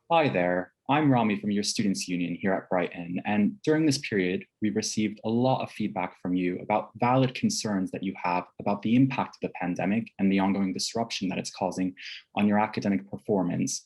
Hi there, I'm Ramy from your Students' Union here at Brighton, and during this period, we've received a lot of feedback from you about valid concerns that you have about the impact of the pandemic and the ongoing disruption that it's causing on your academic performance.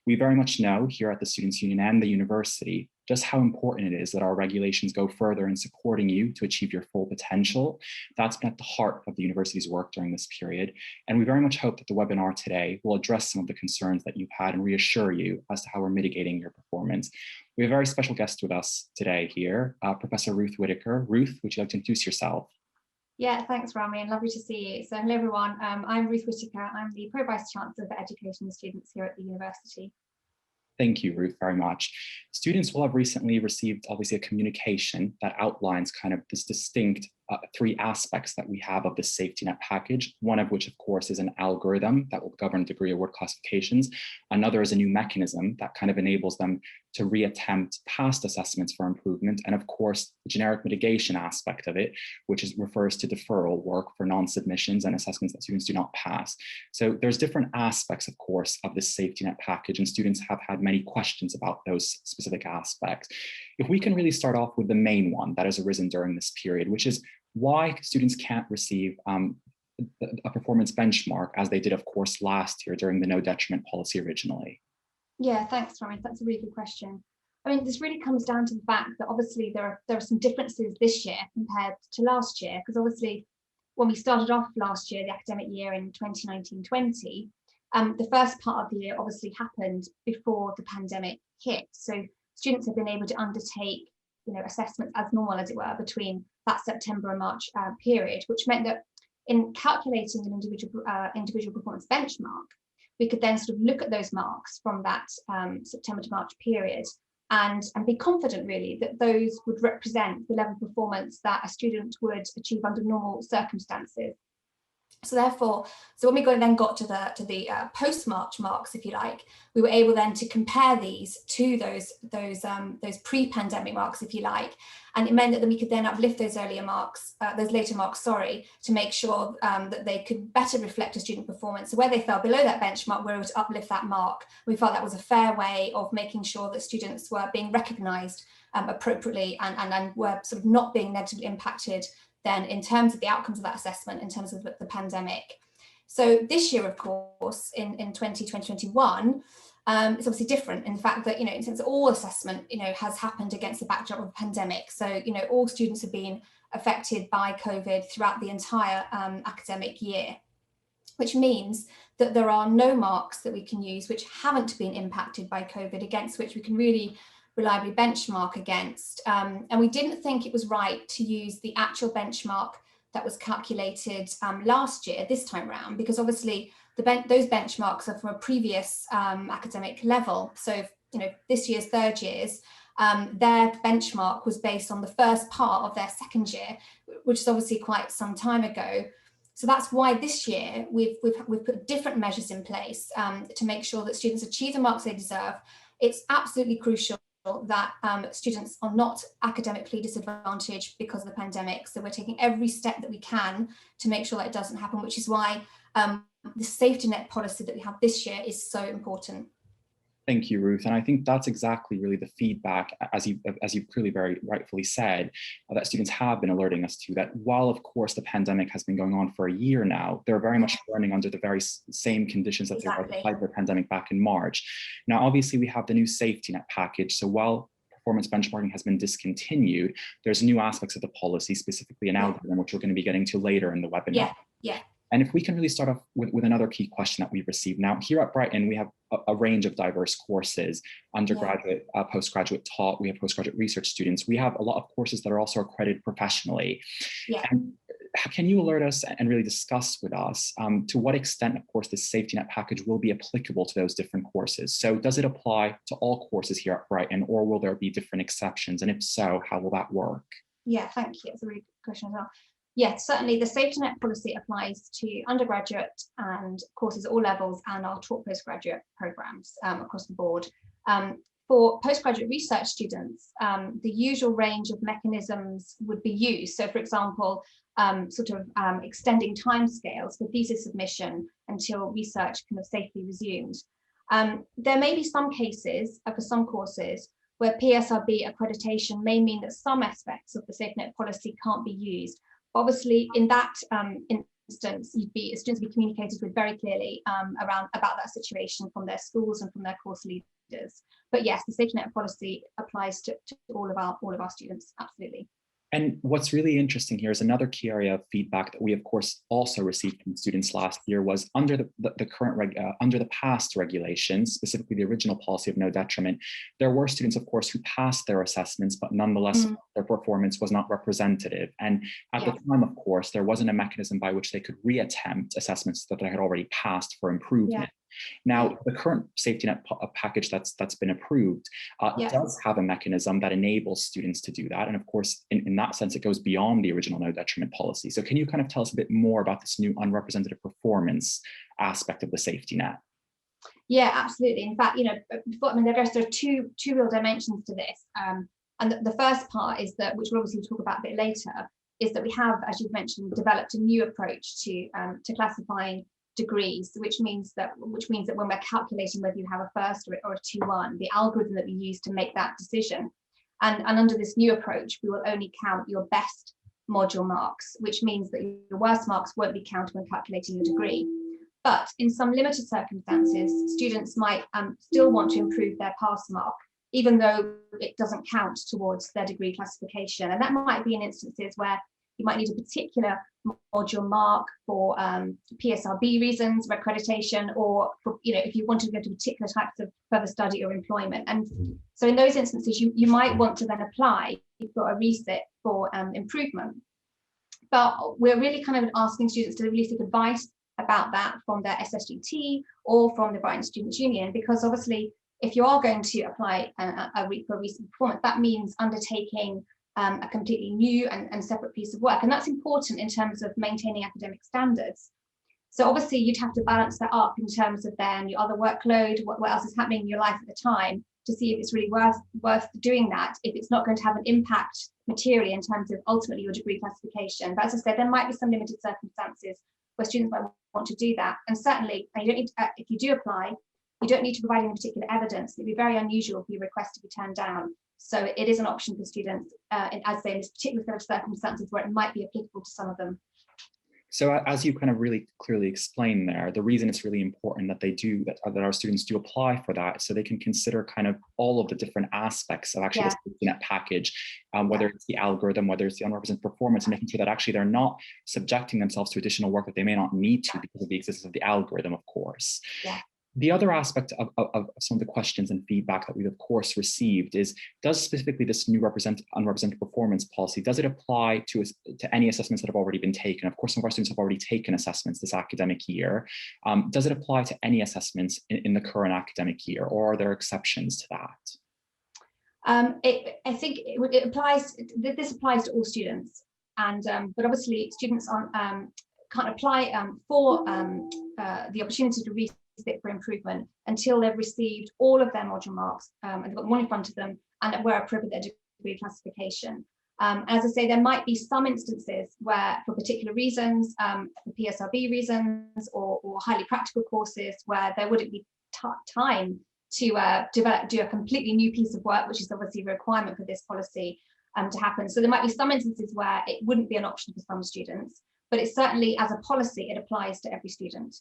We very much know here at the Students' Union and the university just how important it is that our regulations go further in supporting you to achieve your full potential. That's been at the heart of the university's work during this period, and we very much hope that the webinar today will address some of the concerns that you've had and reassure you as to how we're mitigating your performance. We have a very special guest with us today here, Professor Ruth Whittaker. Ruth, would you like to introduce yourself? Yeah, thanks, Ramy, and lovely to see you. So hello, everyone. I'm Ruth Whittaker. I'm the Pro Vice Chancellor for Education and Students here at the university. Thank you, Ruth, very much. Students will have recently received, obviously, a communication that outlines kind of this distinct three aspects that we have of the safety net package, one of which, of course, is an algorithm that will govern degree award classifications. Another is a new mechanism that kind of enables them to reattempt past assessments for improvement. And of course, the generic mitigation aspect of it, which refers to deferral work for non-submissions and assessments that students do not pass. So there's different aspects, of course, of this safety net package, and students have had many questions about those specific aspects. If we can really start off with the main one that has arisen during this period, which is why students can't receive a performance benchmark as they did, of course, last year during the no detriment policy originally. Yeah, thanks, Ramy. That's a really good question. I mean, this really comes down to the fact that obviously there are some differences this year compared to last year, because obviously when we started off last year, the academic year in 2019-20, the first part of the year obviously happened before the pandemic hit. So students have been able to undertake assessments as normal, as it were, between that September and March period, which meant that in calculating an individual performance benchmark, we could then sort of look at those marks from that September to March period and be confident really that those would represent the level of performance that a student would achieve under normal circumstances. So therefore, when we then got to the post-March marks, if you like, we were able then to compare these to those pre-pandemic marks, if you like, and it meant that we could then uplift those later marks, to make sure that they could better reflect a student performance. So where they fell below that benchmark, we were able to uplift that mark. We felt that was a fair way of making sure that students were being recognised appropriately and were sort of not being negatively impacted then in terms of the outcomes of that assessment, in terms of the pandemic. So this year, of course, in 2021, it's obviously different in the fact that, in terms of all assessment, has happened against the backdrop of a pandemic. So, all students have been affected by COVID throughout the entire academic year, which means that there are no marks that we can use which haven't been impacted by COVID, against which we can really reliably benchmark against. And we didn't think it was right to use the actual benchmark that was calculated last year, this time round, because obviously those benchmarks are from a previous academic level. So, this year's third years, their benchmark was based on the first part of their second year, which is obviously quite some time ago. So that's why this year we've put different measures in place to make sure that students achieve the marks they deserve. It's absolutely crucial that students are not academically disadvantaged because of the pandemic. So we're taking every step that we can to make sure that it doesn't happen, which is why the safety net policy that we have this year is so important. Thank you, Ruth. And I think that's exactly really the feedback, as you've clearly very rightfully said, that students have been alerting us to, that while, of course, the pandemic has been going on for a year now, they're very much learning under the very same conditions that they were at the height of the pandemic back in March. Now, obviously, we have the new safety net package. So while performance benchmarking has been discontinued, there's new aspects of the policy, specifically an algorithm, which we're going to be getting to later in the webinar. Yeah. And if we can really start off with another key question that we've received. Now, here at Brighton, we have a range of diverse courses, undergraduate, postgraduate taught, we have postgraduate research students. We have a lot of courses that are also accredited professionally. Yeah. And can you alert us and really discuss with us to what extent, of course, this safety net package will be applicable to those different courses? So does it apply to all courses here at Brighton, or will there be different exceptions? And if so, how will that work? Yeah, thank you. It's a really good question as well. Yes, certainly the safety net policy applies to undergraduate and courses at all levels and our taught postgraduate programs across the board. For postgraduate research students, the usual range of mechanisms would be used. So for example, extending timescales for thesis submission until research kind of safely resumed. There may be some cases for some courses where PSRB accreditation may mean that some aspects of the safety net policy can't be used. Obviously, in that instance, students be communicated with very clearly about that situation from their schools and from their course leaders. But yes, the safety net policy applies to all of our students, absolutely. And what's really interesting here is another key area of feedback that we, of course, also received from students last year was under the past regulations, specifically the original policy of no detriment. There were students, of course, who passed their assessments, but nonetheless, their performance was not representative. And at the time, of course, there wasn't a mechanism by which they could reattempt assessments that they had already passed for improvement. Now, the current safety net package that's been approved does have a mechanism that enables students to do that. And of course, in that sense, it goes beyond the original no detriment policy. So can you kind of tell us a bit more about this new unrepresentative performance aspect of the safety net? Yeah, absolutely. In fact, there are two real dimensions to this. And the first part is that, which we'll obviously talk about a bit later, is that we have, as you've mentioned, developed a new approach to classifying degrees, which means that when we're calculating whether you have a first or a 2-1, the algorithm that we use to make that decision, and under this new approach, we will only count your best module marks, which means that your worst marks won't be counted when calculating your degree. But in some limited circumstances, students might still want to improve their pass mark, even though it doesn't count towards their degree classification. And that might be in instances where you might need a particular module mark for PSRB reasons, accreditation, or for, if you want to go to particular types of further study or employment. And so in those instances, you might want to then apply for a resit for improvement. But we're really kind of asking students to really seek advice about that from their SSGT or from the Brighton Students' Union, because obviously, if you are going to apply for a recent performance, that means undertaking a completely new and separate piece of work. And that's important in terms of maintaining academic standards. So obviously you'd have to balance that up in terms of then your other workload, what else is happening in your life at the time, to see if it's really worth doing that, if it's not going to have an impact materially in terms of ultimately your degree classification. But as I said, there might be some limited circumstances where students might want to do that. And certainly, you don't need to, if you do apply, you don't need to provide any particular evidence. It'd be very unusual for your request to be turned down. So it is an option for students, as I say, in this particular set of circumstances where it might be applicable to some of them. So as you kind of really clearly explained there, the reason it's really important that that our students do apply for that, so they can consider kind of all of the different aspects of actually the safety net package, whether it's the algorithm, whether it's the unrepresented performance, and making sure that actually they're not subjecting themselves to additional work that they may not need to because of the existence of the algorithm, of course. The other aspect of some of the questions and feedback that we've of course received is, does specifically this new unrepresented performance policy, does it apply to any assessments that have already been taken? Of course, some of our students have already taken assessments this academic year. Does it apply to any assessments in the current academic year, or are there exceptions to that? I think it applies. This applies to all students, and but obviously students can't apply for the opportunity to resit for improvement until they've received all of their module marks and they've got one in front of them and where appropriate their degree classification. As I say, there might be some instances where, for particular reasons, for PSRB reasons or highly practical courses, where there wouldn't be time to do a completely new piece of work, which is obviously a requirement for this policy to happen. So there might be some instances where it wouldn't be an option for some students, but it's certainly, as a policy, it applies to every student.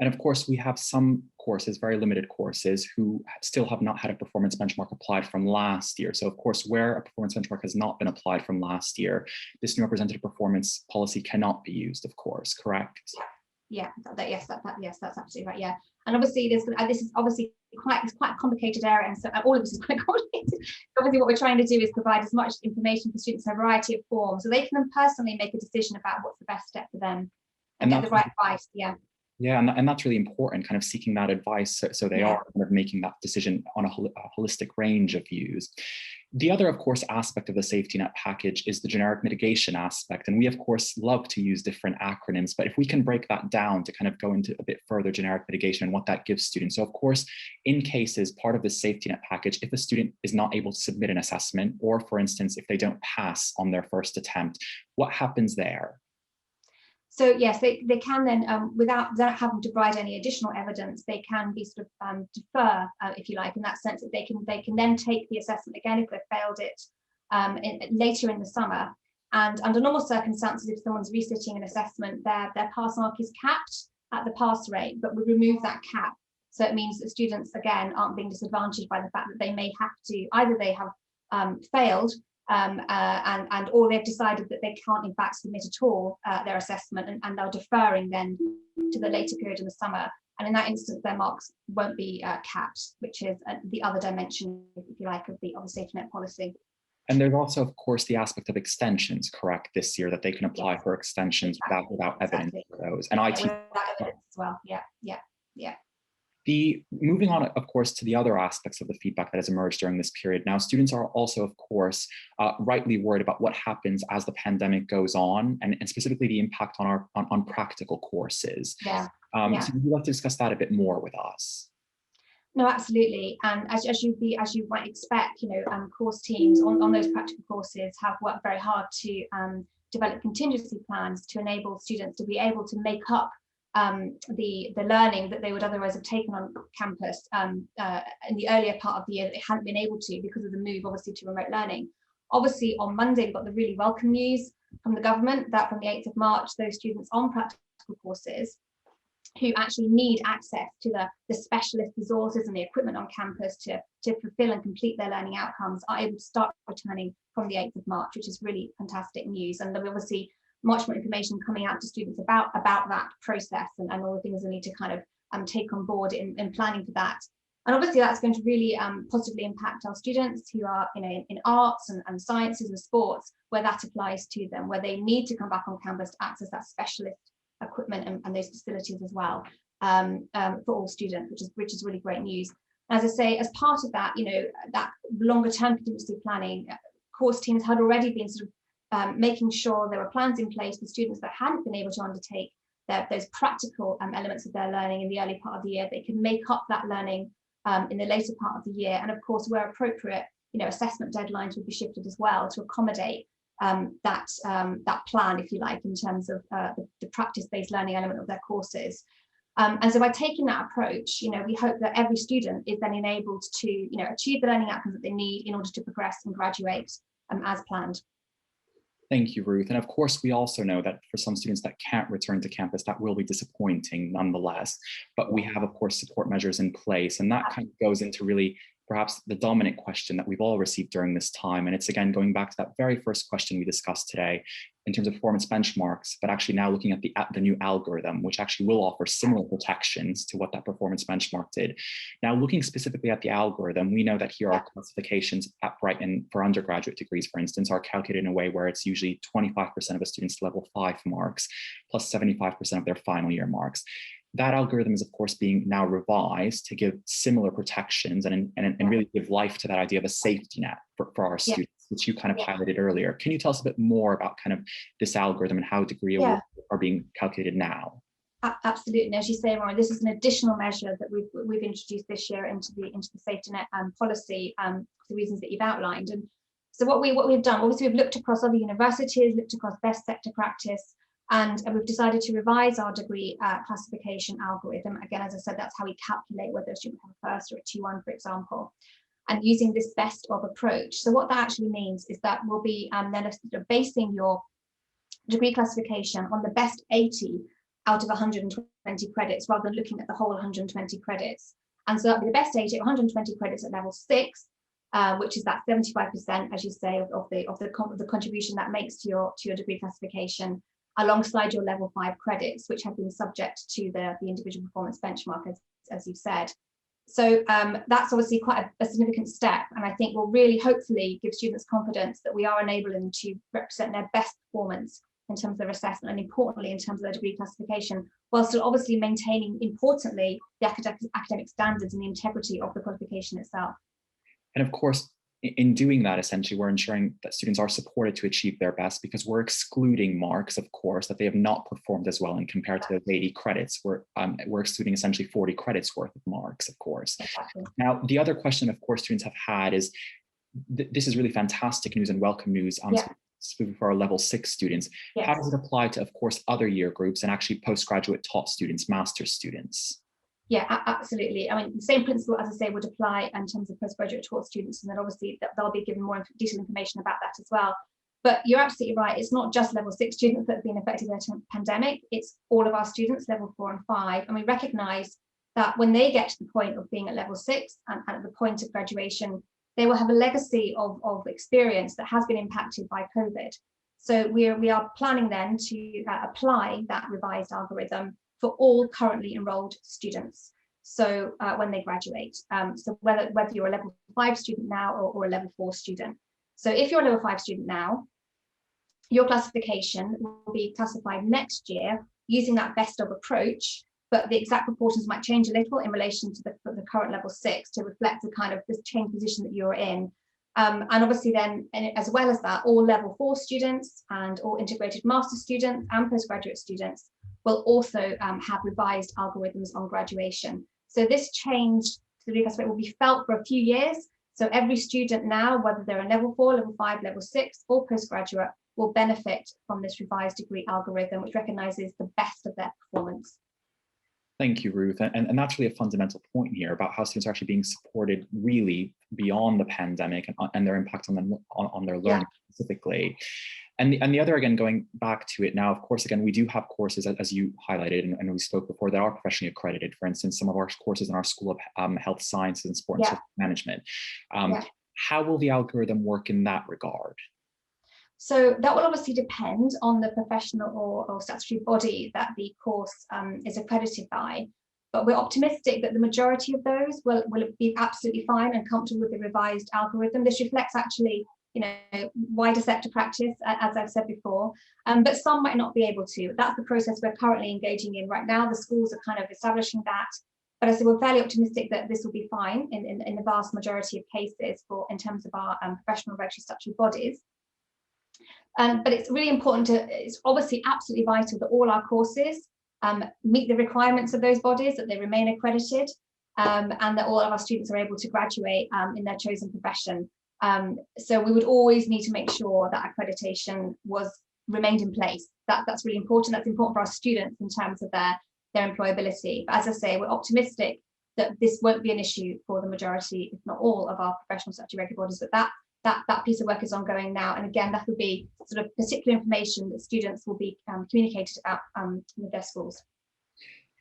And of course, we have some courses, very limited courses, who still have not had a performance benchmark applied from last year. So of course, where a performance benchmark has not been applied from last year, this new representative performance policy cannot be used, of course, correct? Yes, that's absolutely right. And obviously, this is obviously quite a complicated area, and so all of this is quite complicated. Obviously, what we're trying to do is provide as much information for students in a variety of forms, so they can personally make a decision about what's the best step for them and get the right advice. Yeah, and that's really important, kind of seeking that advice so they are kind of making that decision on a holistic range of views. The other, of course, aspect of the safety net package is the generic mitigation aspect. And we, of course, love to use different acronyms, but if we can break that down to kind of go into a bit further generic mitigation and what that gives students. So, of course, in cases, part of the safety net package, if a student is not able to submit an assessment, or for instance, if they don't pass on their first attempt, what happens there? So yes, they can then, without having to provide any additional evidence, they can be sort of defer, if you like, in that sense that they can then take the assessment again if they've failed it later in the summer. And under normal circumstances, if someone's resitting an assessment, their pass mark is capped at the pass rate, but we remove that cap. So it means that students, again, aren't being disadvantaged by the fact that they may have to, either they have failed and or they've decided that they can't in fact submit at all their assessment, and they're deferring then to the later period in the summer. And in that instance, their marks won't be capped, which is the other dimension, if you like, of the safety net policy. And there's also, of course, the aspect of extensions, correct, this year, that they can apply for extensions without evidence for those. And IT without evidence as well. Yeah. Moving on, of course, to the other aspects of the feedback that has emerged during this period. Now, students are also, of course, rightly worried about what happens as the pandemic goes on, and specifically the impact on practical courses. So would you like to discuss that a bit more with us? No, absolutely. And as you might expect, course teams on those practical courses have worked very hard to develop contingency plans to enable students to be able to make up the learning that they would otherwise have taken on campus in the earlier part of the year that they hadn't been able to because of the move, obviously, to remote learning. Obviously, on Monday, we got the really welcome news from the government that from the 8th of March, those students on practical courses who actually need access to the specialist resources and the equipment on campus to fulfill and complete their learning outcomes are able to start returning from the 8th of March, which is really fantastic news. And there'll be obviously much more information coming out to students about that process and all the things they need to kind of take on board in planning for that. And obviously that's going to really positively impact our students who are in arts and sciences and sports, where that applies to them, where they need to come back on campus to access that specialist equipment and those facilities as well for all students, which is really great news. As I say, as part of that, that longer term contingency planning, course teams had already been sort of making sure there were plans in place for students that hadn't been able to undertake those practical elements of their learning in the early part of the year. They could make up that learning in the later part of the year, and of course, where appropriate, assessment deadlines would be shifted as well to accommodate that plan, if you like, in terms of the practice-based learning element of their courses. And so by taking that approach, we hope that every student is then enabled to, achieve the learning outcomes that they need in order to progress and graduate as planned. Thank you, Ruth. And of course, we also know that for some students that can't return to campus, that will be disappointing nonetheless. But we have, of course, support measures in place. And that kind of goes into really perhaps the dominant question that we've all received during this time. And it's, again, going back to that very first question we discussed today in terms of performance benchmarks, but actually now looking at the new algorithm, which actually will offer similar protections to what that performance benchmark did. Now, looking specifically at the algorithm, we know that here our classifications at Brighton for undergraduate degrees, for instance, are calculated in a way where it's usually 25% of a student's level 5 marks, plus 75% of their final year marks. That algorithm is, of course, being now revised to give similar protections and really give life to that idea of a safety net for our students, which you kind of highlighted earlier. Can you tell us a bit more about kind of this algorithm and how degree awards are being calculated now? Absolutely. And as you say, Ryan, this is an additional measure that we've introduced this year into the safety net policy for the reasons that you've outlined. And so what we've done, obviously, we've looked across other universities, looked across best sector practice, and we've decided to revise our degree classification algorithm. Again, as I said, that's how we calculate whether a student have a first or a 2-1, for example, and using this best of approach. So what that actually means is that we'll be then basing your degree classification on the best 80 out of 120 credits, rather than looking at the whole 120 credits. And so that'll be the best 80 at 120 credits at level 6, which is that 75%, as you say, of the contribution that makes to your degree classification, alongside your level 5 credits, which have been subject to the individual performance benchmark, as you've said. So that's obviously quite a significant step, and I think will really hopefully give students confidence that we are enabling them to represent their best performance in terms of their assessment, and importantly in terms of their degree classification, while still obviously maintaining, importantly, the academic standards and the integrity of the qualification itself. And of course, in doing that, essentially, we're ensuring that students are supported to achieve their best, because we're excluding marks, of course, that they have not performed as well, and compared to those 80 credits, we're excluding essentially 40 credits worth of marks, of course. Exactly. Now, the other question, of course, students have had is, this is really fantastic news and welcome news. specifically for our level 6 students, Yes. how does it apply to, of course, other year groups and actually postgraduate taught students, master's students? Yeah, absolutely. I mean, the same principle, as I say, would apply in terms of postgraduate taught students, and then obviously they'll be given more detailed information about that as well. But you're absolutely right. It's not just level 6 students that have been affected by the pandemic. It's all of our students, level 4 and 5. And we recognise that when they get to the point of being at level 6 and at the point of graduation, they will have a legacy of experience that has been impacted by COVID. So we are planning then to apply that revised algorithm for all currently enrolled students. So when they graduate, so whether you're a level 5 student now or a level 4 student. So if you're a level 5 student now, your classification will be classified next year using that best of approach, but the exact proportions might change a little in relation to the current level 6 to reflect the kind of this change position that you're in. And obviously then, as well as that, all level 4 students and all integrated master students and postgraduate students will also have revised algorithms on graduation. So this change to the reclassification will be felt for a few years. So every student now, whether they're a level 4, level 5, level 6, or postgraduate, will benefit from this revised degree algorithm, which recognises the best of their performance. Thank you, Ruth. And that's really a fundamental point here about how students are actually being supported really beyond the pandemic and their impact on them, on their learning specifically. And the other, again, going back to it now, of course, again, we do have courses, as you highlighted, and we spoke before, that are professionally accredited. For instance, some of our courses in our School of Health Sciences and Sport and Social Management. How will the algorithm work in that regard? So that will obviously depend on the professional or statutory body that the course is accredited by. But we're optimistic that the majority of those will be absolutely fine and comfortable with the revised algorithm. This reflects actually, wider sector practice, as I've said before, but some might not be able to. That's the process we're currently engaging in right now. The schools are kind of establishing that. But I say we're fairly optimistic that this will be fine in the vast majority of cases in terms of our professional regulatory statutory bodies. But it's really important it's obviously absolutely vital that all our courses meet the requirements of those bodies, that they remain accredited, and that all of our students are able to graduate in their chosen profession. So we would always need to make sure that accreditation remained in place. That's really important. That's important for our students in terms of their employability. But as I say, we're optimistic that this won't be an issue for the majority, if not all, of our professional statutory regulatory bodies. But that piece of work is ongoing now. And again, that will be sort of particular information that students will be communicated about with their schools.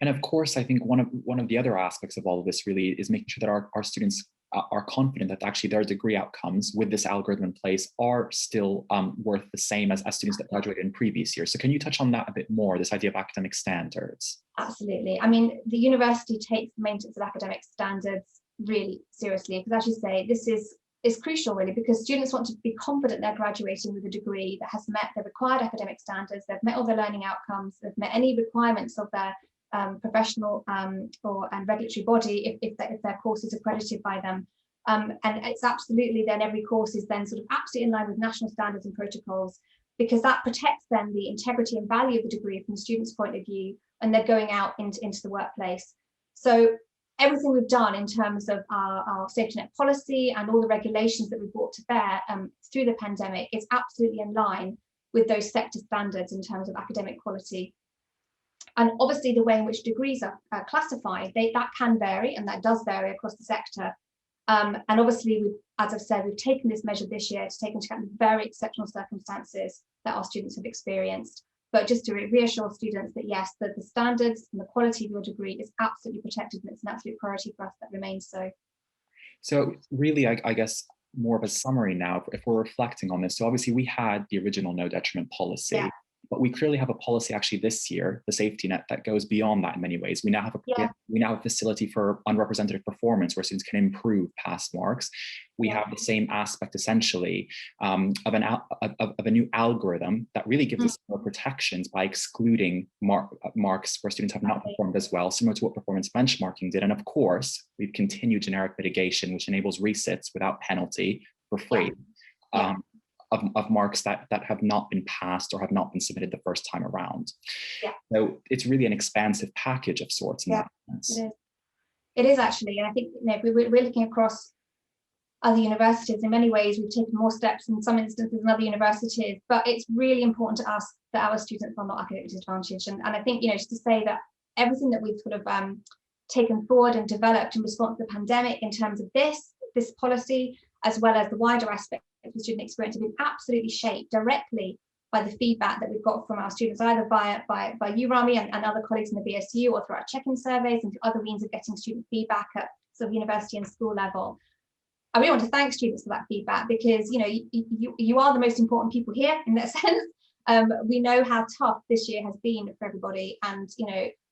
And of course, I think one of the other aspects of all of this really is making sure that our students are confident that actually their degree outcomes with this algorithm in place are still worth the same as students that graduated in previous years. So can you touch on that a bit more, this idea of academic standards? Absolutely. I mean, the university takes the maintenance of academic standards really seriously, because as you say, this is crucial really, because students want to be confident they're graduating with a degree that has met the required academic standards, they've met all their learning outcomes, they've met any requirements of their professional and regulatory body if their course is accredited by them. And it's absolutely then every course is then sort of absolutely in line with national standards and protocols, because that protects then the integrity and value of the degree from the student's point of view, and they're going out into the workplace. So everything we've done in terms of our safety net policy and all the regulations that we brought to bear through the pandemic is absolutely in line with those sector standards in terms of academic quality. And obviously the way in which degrees are classified, that can vary, and that does vary across the sector. And obviously, as I've said, we've taken this measure this year to take into account the very exceptional circumstances that our students have experienced. But just to reassure students that yes, the standards and the quality of your degree is absolutely protected, and it's an absolute priority for us that remains so. So really, I guess, more of a summary now, if we're reflecting on this. So obviously we had the original no detriment policy, but we clearly have a policy actually this year, the safety net, that goes beyond that in many ways. We now have a facility for unrepresentative performance where students can improve past marks. We have the same aspect essentially of a new algorithm that really gives us more protections by excluding marks where students have not performed as well, similar to what performance benchmarking did. And of course, we've continued generic mitigation, which enables resits without penalty for free. Of marks that have not been passed or have not been submitted the first time around. So it's really an expansive package of sorts in that sense. It is actually, and I think if we're looking across other universities. In many ways, we've taken more steps in some instances than other universities, but it's really important to us that our students are not academically disadvantaged. And I think, just to say that everything that we've sort of taken forward and developed in response to the pandemic in terms of this policy, as well as the wider aspect of the student experience, have been absolutely shaped directly by the feedback that we've got from our students, either by you, Ramy, and other colleagues in the BSU, or through our check-in surveys and through other means of getting student feedback at sort of university and school level. I really want to thank students for that feedback, because you are the most important people here in that sense. We know how tough this year has been for everybody, and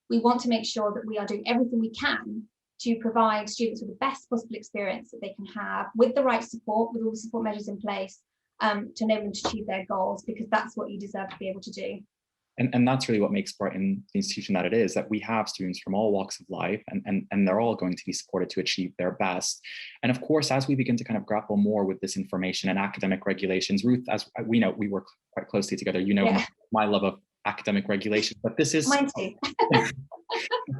we want to make sure that we are doing everything we can to provide students with the best possible experience that they can have, with the right support, with all the support measures in place, to enable them to achieve their goals, because that's what you deserve to be able to do. And that's really what makes Brighton the institution that it is, that we have students from all walks of life, and they're all going to be supported to achieve their best. And of course, as we begin to kind of grapple more with this information and academic regulations, Ruth, as we know, we work quite closely together, yeah. my love of academic regulation, but this is mine too.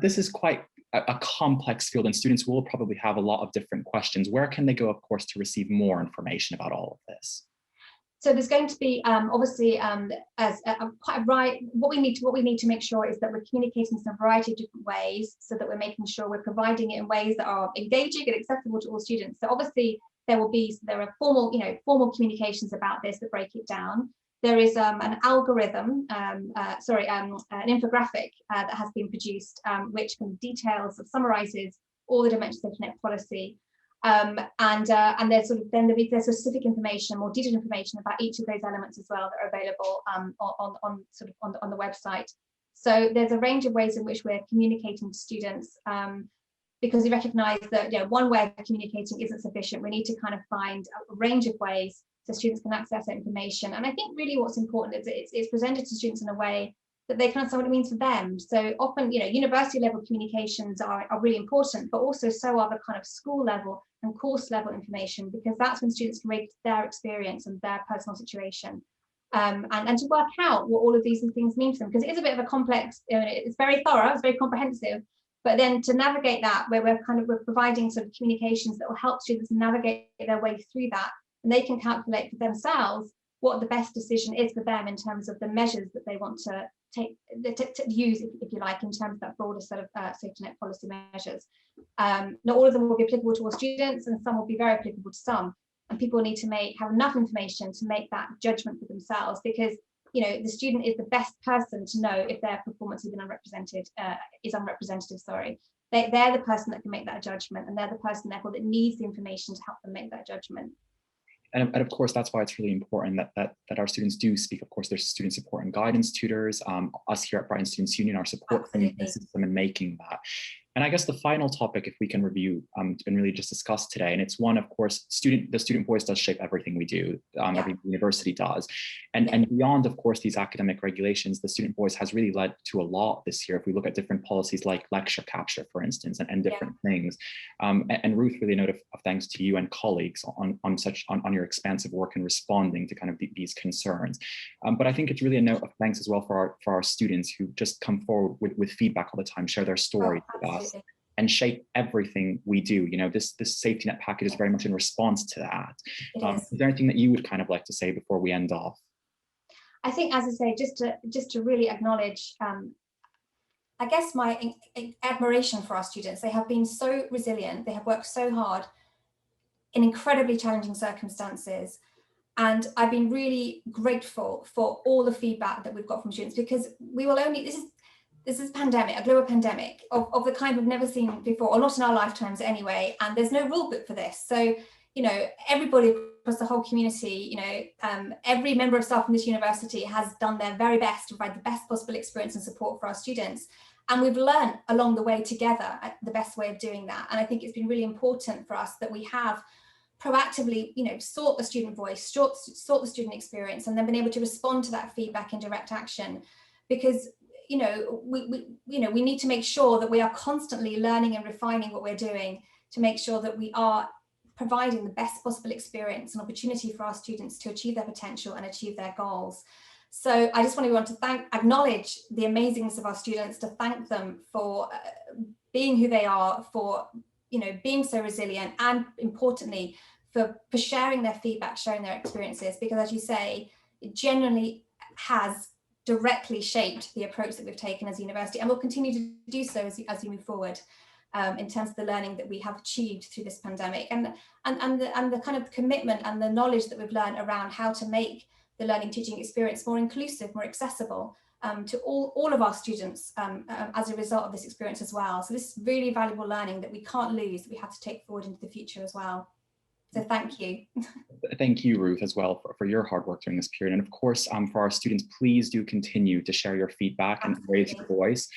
This is quite a complex field, and students will probably have a lot of different questions. Where can they go, of course, to receive more information about all of this? So there's going to be obviously quite right. What we need to make sure is that we're communicating in a variety of different ways, so that we're making sure we're providing it in ways that are engaging and accessible to all students. So obviously there are formal communications about this that break it down. There is an algorithm, an infographic that has been produced, which kind of details or summarizes all the dimensions of net policy. And there's there's specific information, more detailed information about each of those elements as well, that are available on the website. So there's a range of ways in which we're communicating to students, because we recognise that one way of communicating isn't sufficient. We need to kind of find a range of ways so students can access that information. And I think really what's important is that it's presented to students in a way that they can understand what it means for them. So often, university level communications are really important, but also so are the kind of school level and course level information, because that's when students can rate their experience and their personal situation, and to work out what all of these things mean to them, because it is a bit of a complex, it's very thorough, it's very comprehensive, but then to navigate that, where we're providing sort of communications that will help students navigate their way through that, and they can calculate for themselves what the best decision is for them in terms of the measures that they want to use, if you like, in terms of that broader set of safety net policy measures. Not all of them will be applicable to all students, and some will be very applicable to some. And people need to have enough information to make that judgment for themselves, because the student is the best person to know if their performance has been unrepresentative. They're the person that can make that judgment, and they're the person therefore that needs the information to help them make that judgment. And of course, that's why it's really important that our students do speak. Of course, there's student support and guidance tutors. Us here at Brighton Students' Union are supporting the system and making that. And I guess the final topic, if we can review, it's been really just discussed today, and it's one, of course, the student voice does shape everything we do, every university does. And beyond, of course, these academic regulations, the student voice has really led to a lot this year. If we look at different policies like lecture capture, for instance, and different things. And Ruth, really a note of thanks to you and colleagues on your expansive work in responding to kind of these concerns. But I think it's really a note of thanks as well for our students who just come forward with feedback all the time, share their stories with us, and shape everything we do. This safety net package is very much in response to that. Is there anything that you would kind of like to say before we end off? I think, as I say, just to really acknowledge, I guess, my admiration for our students. They have been so resilient. They have worked so hard in incredibly challenging circumstances. And I've been really grateful for all the feedback that we've got from students, because we will only, this is a pandemic, a global pandemic of the kind we've never seen before, or not in our lifetimes anyway, and there's no rule book for this. So, everybody across the whole community, every member of staff in this university has done their very best to provide the best possible experience and support for our students. And we've learned along the way together the best way of doing that. And I think it's been really important for us that we have proactively, sought the student voice, sought the student experience, and then been able to respond to that feedback in direct action, because we need to make sure that we are constantly learning and refining what we're doing to make sure that we are providing the best possible experience and opportunity for our students to achieve their potential and achieve their goals. So I just want to acknowledge the amazingness of our students, to thank them for being who they are, for being so resilient, and importantly, for sharing their feedback, sharing their experiences, because as you say, it genuinely has directly shaped the approach that we've taken as a university, and will continue to do so as you move forward, in terms of the learning that we have achieved through this pandemic, and the kind of commitment and the knowledge that we've learned around how to make the learning teaching experience more inclusive, more accessible to all of our students as a result of this experience as well. So this is really valuable learning that we can't lose, that we have to take forward into the future as well. So thank you. Thank you, Ruth, as well for your hard work during this period. And of course, for our students, please do continue to share your feedback and raise your voice.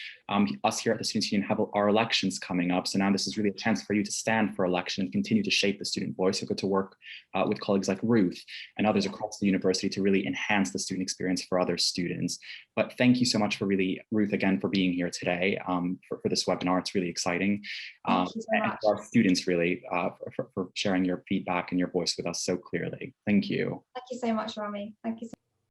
Us here at the Students' Union have our elections coming up. So now this is really a chance for you to stand for election and continue to shape the student voice. So good to work with colleagues like Ruth and others across the university to really enhance the student experience for other students. But thank you so much for Ruth, again, for being here today for this webinar. It's really exciting. Thank you so much. And for our students, really, for sharing your feedback and your voice with us so clearly. Thank you. Thank you so much, Ramy. Thank you so